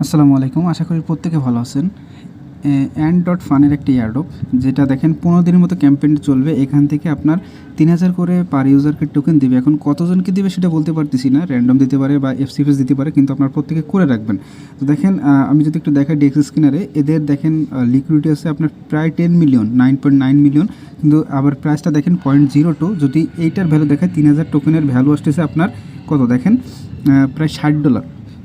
আসসালামু আলাইকুম, আশা করি প্রত্যেকে ভালো আছেন। Ant.Fun-এর একটি এয়ারড্রপ, যেটা দেখেন 15 দিনের মতো ক্যাম্পেইন চলবে। এখান থেকে আপনার 3000 করে পার ইউজারকে টোকেন দিবে। এখন কতজনকে দিবে সেটা বলতে পারতেছি না, র্যান্ডম দিতে পারে বা এফসিএফএস দিতে পারে, কিন্তু আপনার প্রত্যেকে করে রাখবেন। তো দেখেন, আমি যদি একটু দেখাই ডেক্স স্ক্রিনারে, এদের দেখেন লিকুইডিটি আছে আপনার প্রায় 10 মিলিয়ন, 9.9 মিলিয়ন, কিন্তু আবার প্রাইসটা দেখেন 0.02। যদি এইটার ভ্যালু দেখায় 3000 টোকেনের ভ্যালু আসতেছে আপনার কত দেখেন, প্রায় $60,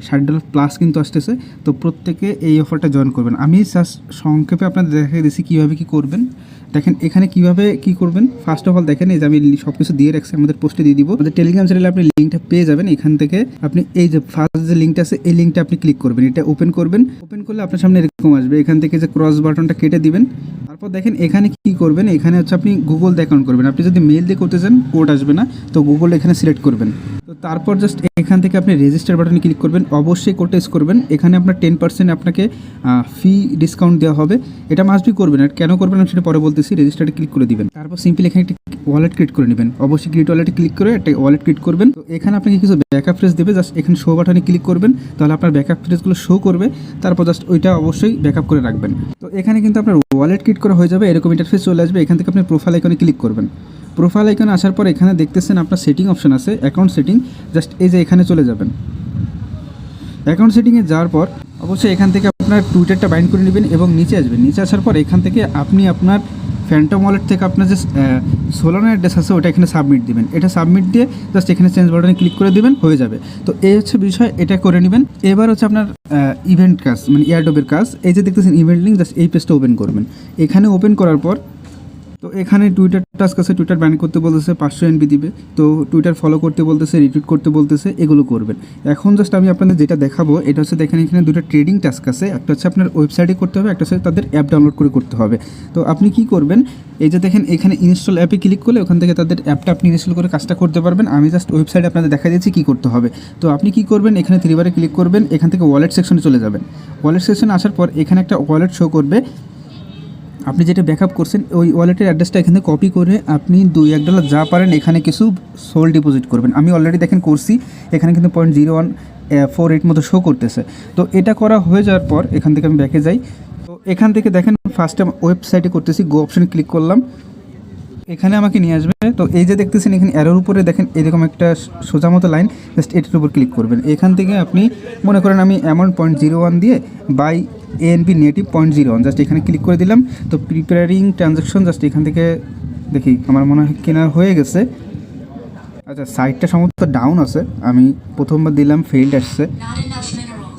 $60 প্লাস কিন্তু আসতেছে। তো প্রত্যেকে এই অফারটা জয়েন করবেন। আমি জাস্ট সংক্ষেপে আপনাদের দেখাই দিচ্ছি কীভাবে কী করবেন। দেখেন এখানে কীভাবে কী করবেন। ফার্স্ট অফ অল দেখেন, এই যে আমি সব কিছু দিয়ে রাখছি, আমাদের পোস্টে দিয়ে দিব। আমাদের টেলিগ্রাম চ্যানেলে আপনি লিঙ্কটা পেয়ে যাবেন। এখান থেকে আপনি এই যে ফার্স্ট যে লিঙ্কটা আছে, এই লিঙ্কটা আপনি ক্লিক করবেন, এটা ওপেন করবেন। ওপেন করলে আপনার সামনে এরকম আসবে। এখান থেকে যে ক্রস বাটনটা কেটে দিবেন। তারপর দেখেন এখানে কী করবেন, এখানে হচ্ছে আপনি গুগল দিয়ে অ্যাকাউন্ট করবেন। আপনি যদি মেল দিয়ে করতে চান কোড আসবে না, তো গুগল এখানে সিলেক্ট করবেন। তো তারপর জাস্ট এখান থেকে আপনি রেজিস্টার বাটনে ক্লিক করবেন। অবশ্যই কোডটা ইউজ করবেন। এখানে আপনার 10% আপনাকে ফি ডিসকাউন্ট দেওয়া হবে। এটা মাস্টবি করবেন। আর কেন করবেন আমি সেটা পরে বলতেছি। রেজিস্টারে ক্লিক করে দিবেন। তারপর সিম্পলি এখানে একটি ওয়ালেট ক্রিয়েট করে নেবেন। অবশ্যই ক্রিয়েট ওয়ালেটে ক্লিক করে একটা ওয়ালেট ক্রিয়েট করবেন। তো এখানে আপনাকে কিছু ব্যাকআপ ফ্রেজ দেবে, জাস্ট এখানে শো বাটনে ক্লিক করবেন, তাহলে আপনার ব্যাকআপ ফ্রেজগুলো শো করবে। তারপর জাস্ট ওইটা অবশ্যই ব্যাকআপ করে রাখবেন। তো এখানে কিন্তু আপনার ওয়ালেট ক্রিয়েট করা হয়ে যাবে। এরকম ইন্টারফেস চলে আসবে। এখান থেকে আপনি প্রোফাইল আইকনে ক্লিক করবেন। প্রোফাইল আইকনে আসার পর এখানে দেখতেছেন আপনার সেটিং অপশন আছে, অ্যাকাউন্ট সেটিং। জাস্ট এই যে এখানে চলে যাবেন। অ্যাকাউন্ট সেটিংয়ে যাওয়ার পর অবশ্যই এখান থেকে আপনার টুইটারটা বাইন্ড করে নেবেন এবং নিচে আসবেন। নিচে আসার পর এখান থেকে আপনি আপনার ফ্যান্টম ওয়ালেট থেকে আপনার যে সোলানো অ্যাড্রেস আছে ওটা এখানে সাবমিট দিবেন। এটা সাবমিট দিয়ে জাস্ট এখানে চেঞ্জ বাটনে ক্লিক করে দিবেন, হয়ে যাবে। তো এই হচ্ছে বিষয়, এটা করে নেবেন। এবার হচ্ছে আপনার ইভেন্ট কাজ, মানে এয়ারড্রপের কাজ। এই যে দেখতেছেন ইভেন্ট লিঙ্ক, জাস্ট এই পেজটা ওপেন করবেন। এখানে ওপেন করার পর তো এখানে টুইটার টাস্ক আছে, টুইটার ব্যান করতে বলতেছে, 500 MB দিবে। তো টুইটার ফলো করতে বলতেছে, রিটুইট করতে বলতেছে, এগুলো করবেন। এখন জাস্ট আমি আপনাদের যেটা দেখাবো, এটা হচ্ছে দেখেন এখানে দুটো ট্রেডিং টাস্ক আছে। একটা হচ্ছে আপনার ওয়েবসাইটে করতে হবে, একটা হচ্ছে তাদের অ্যাপ ডাউনলোড করে করতে হবে। তো আপনি কি করবেন, এই যে দেখেন এখানে ইনস্টল অ্যাপে ক্লিক করলে ওখান থেকে তাদের অ্যাপটা আপনি ইনস্টল করে কাজটা করতে পারবেন। আমি জাস্ট ওয়েবসাইটে আপনাদের দেখা দিচ্ছি কী করতে হবে। তো আপনি কি করবেন, এখানে 3 বারে ক্লিক করবেন, এখান থেকে ওয়ালেট সেকশনে চলে যাবেন। ওয়ালেট সেকশনে আসার পর এখানে একটা ওয়ালেট শো করবে। আপনি যেটা ব্যাকআপ করছেন ওই ওয়ালেটের অ্যাড্রেসটা এখানে কপি করে আপনি $2-1 যা পারেন এখানে কিছু সোল ডিপোজিট করবেন। আমি অলরেডি দেখেন করছি, এখানে কিন্তু 0.0148 মতো শো করতেছে। তো এটা করা হয়ে যাওয়ার পর এখান থেকে আমি ব্যাকে যাই। তো এখান থেকে দেখেন ফার্স্ট টাইম ওয়েবসাইটে করতেছি, গো অপশনে ক্লিক করলাম, এখানে আমাকে নিয়ে আসবে। তো এই যে দেখতেছেন এখানে অ্যারোর উপরে দেখেন এরকম একটা সোজা মতো লাইন, জাস্ট এটার উপর ক্লিক করবেন। এখান থেকে আপনি মনে করেন আমি অ্যামাউন্ট 0.01 দিয়ে বাই ANP নেটিভ 0.01 জাস্ট এখানে ক্লিক করে দিলাম। তো প্রিপেয়ারিং ট্রানজ্যাকশন, জাস্ট এখান থেকে দেখি আমার মনে হয় কেনা হয়ে গেছে। আচ্ছা, সাইটটা সম্ভবত ডাউন আছে, আমি প্রথমবার দিলাম ফেইল্ড আসছে।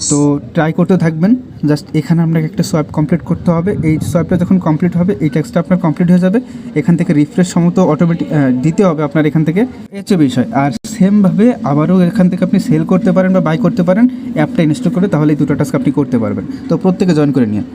তো ট্রাই করতে থাকবেন। জাস্ট এখানে আপনাকে একটা সোয়াইপ কমপ্লিট করতে হবে। এই সোয়াইপটা যখন কমপ্লিট হবে এই ট্যাক্সটা আপনার কমপ্লিট হয়ে যাবে। এখান থেকে রিফ্রেশ সম্ভবত অটোমেটিক দিতে হবে আপনার এখান থেকে, এই হচ্ছে বিষয়। আর সেমভাবে আবারও এখান থেকে আপনি সেল করতে পারেন বা বাই করতে পারেন, অ্যাপটা ইনস্টল করে, তাহলে এই দুটো টাস্ক আপনি করতে পারবেন। তো প্রত্যেকে জয়েন করে নিন।